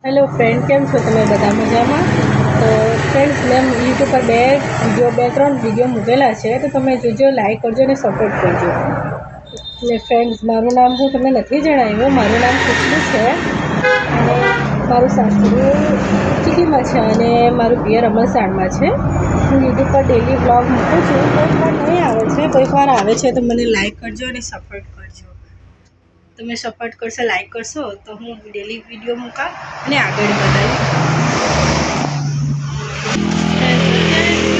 Hello friend, केम छो तमे बधा मजामां? तो फ्रेंड्स, मैं यूट्यूब पर બે ત્રણ વિડીયો મૂકેલા છે, તો તમે જોજો, લાઈક કરજો અને સપોર્ટ કરજો. ને ફ્રેન્ડ્સ, મારું નામ હું તમને નથી જણાવ્યું. મારું નામ ખુશ્બુ છે અને મારું સાસરું ચીખલીમાં છે અને મારું પિયર અમલસાડમાં છે. હું યુટ્યુબ પર ડેલી વ્લોગ મૂકું છું. કોઈક વાર નહીં આવે છે, કોઈક વાર આવે છે, તો મને લાઈક કરજો અને સપોર્ટ કરજો. તમે સપોર્ટ કરશો, લાઈક કરશો, તો હું ડેલી વિડીયો મૂકા અને આગળ વધારી.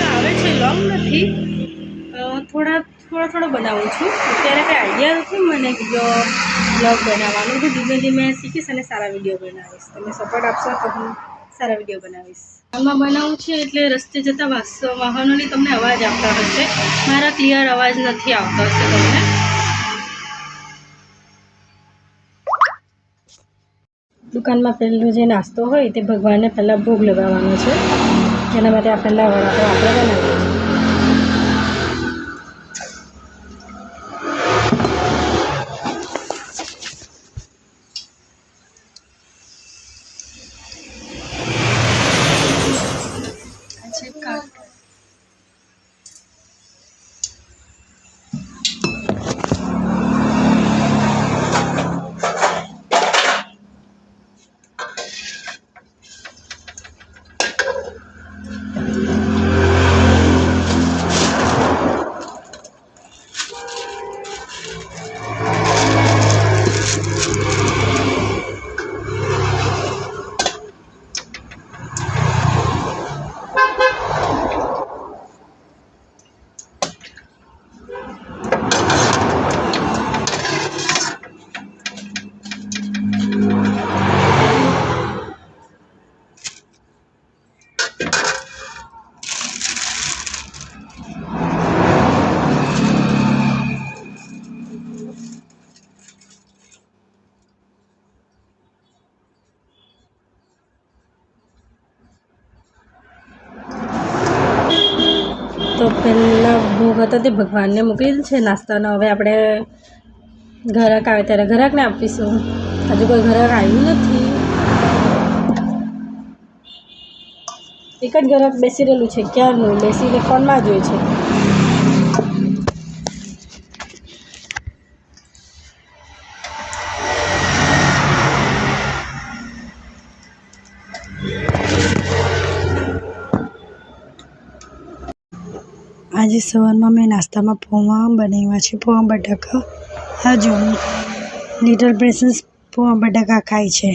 આવે છે, લોંગ નથી, થોડો બનાવું છું. અત્યારે કંઈ આઈડિયા નથી મને વિડીયો બ્લોગ બનાવવાનું. તો ધીમે ધીમે શીખીશ અને સારા વિડીયો બનાવીશ. તમે સપોર્ટ આપશો તો હું સારા વિડીયો બનાવીશ. આમાં બનાવું છે એટલે રસ્તે જતા વાહનોની તમને અવાજ આવતા હશે. મારા ક્લિયર અવાજ નથી આવતો હશે તમને. દુકાનમાં પહેલું જે નાસ્તો હોય તે ભગવાનને પહેલાં ભોગ લગાવવાનો છે. એના માટે આ પહેલાં વડાપાવ આપણે બનાવીએ છીએ. તો પહેલાં ભોગ હતો તે ભગવાનને મૂકી દીધું છે નાસ્તાનો. હવે આપણે ઘરાક આવે ત્યારે ઘરાકને આપીશું. હજુ કોઈ ઘરાક આવ્યું નથી. એક જ ઘરાક બેસી રહેલું છે, ક્યારનું બેસીને ફોનમાં જોઈએ છે. આજે સવારમાં મેં નાસ્તામાં પૌવા બનાવ્યા છે, પૌવા બટાકા. હા જો, લિટલ પ્રિન્સેસ પૌવા બટાકા ખાય છે.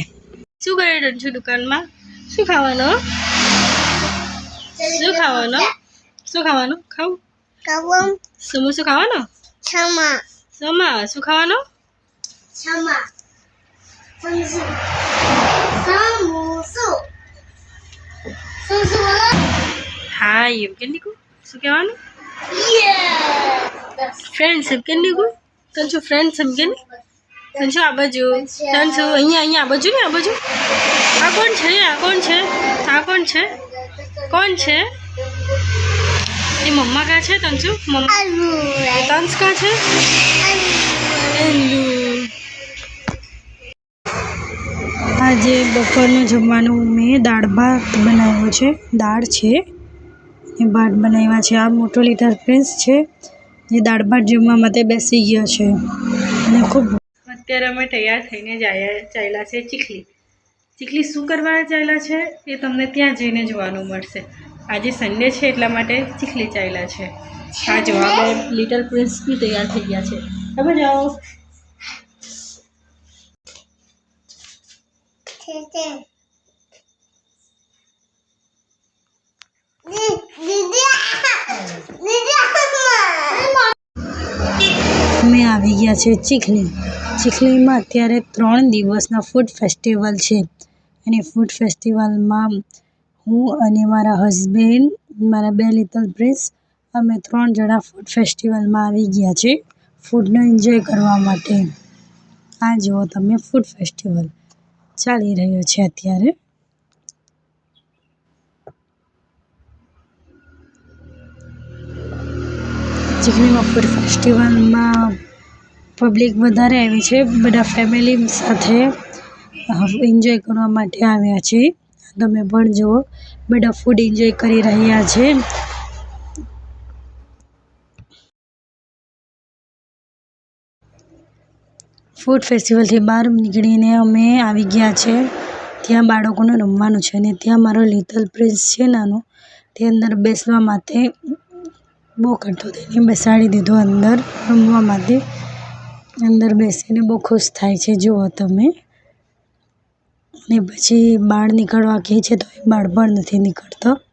શું કરે રંજુ દુકાનમાં? શું ખાવાનો? શું ખાવાનું? ખાવું સમોસો ખાવાનો? સમા શું ખાવાનો? હા, એમ કે નીકુ શું કહેવાનું? ફ્રેન્ડ્સ એમ કે નીકુ તને ફ્રેન્ડ્સ એમ કે ને તને આ બાજુ તને અહીંયા આ બાજુ ને આ બાજુ. આ કોણ છે? કોણ છે? એ મમ્મા કા છે? તંજુ મમ્મા તંસ કા છે? આજે બપોરનું જમવાનું મેં દાળ ભાત બનાવ્યો છે. દાળ છે એ ભાત બનાવ્યા છે. આ મોટો લિટલ પ્રિન્સ છે એ દાળ ભાત જમવા માટે બેસી ગયો છે અને ખૂબ. અત્યારે અમે તૈયાર થઈને ચાલ્યા છે ચીખલી. શું કરવા ચાલ્યા છે એ તમને ત્યાં જઈને જોવાનું મળશે. આજે સન્ડે છે એટલા માટે ચીખલી ચાલ્યા છે. આ જો આપણે લિટલ પ્રિન્સ બી તૈયાર થઈ ગયા છે. તમે જાઓ. અમે આવી ગયા છે ચીખલીમાં. અત્યારે 3 દિવસના ફૂડ ફેસ્ટિવલ છે અને ફૂડ ફેસ્ટિવલમાં હું અને મારા હસબન્ડ, મારા 2 લિટલ પ્રિન્સ, અમે 3 જણા ફૂડ ફેસ્ટિવલમાં આવી ગયા છે ફૂડનો એન્જોય કરવા માટે. આ જુઓ તમે, ફૂડ ફેસ્ટિવલ ચાલી રહ્યો છે અત્યારે. ચીખલીમાં ફૂડ ફેસ્ટિવલમાં પબ્લિક વધારે આવી છે, બધા ફેમિલી સાથે એન્જોય કરવા માટે આવ્યા છે. તમે પણ જુઓ, બધા ફૂડ એન્જોય કરી રહ્યા છે. ફૂડ ફેસ્ટિવલથી બહાર નીકળીને અમે આવી ગયા છે. ત્યાં બાળકોને રમવાનું છે અને ત્યાં મારો લિટલ પ્રિન્સ છે નાનો, તે અંદર બેસવા માટે બહુ કરતો હતો. એને બેસાડી દીધો અંદર રમવા માટે. અંદર બેસીને બહુ ખુશ થાય છે, જુઓ તમે. અને પછી બહાર નીકળવા કહે છે તો એ બહાર પણ નથી નીકળતો.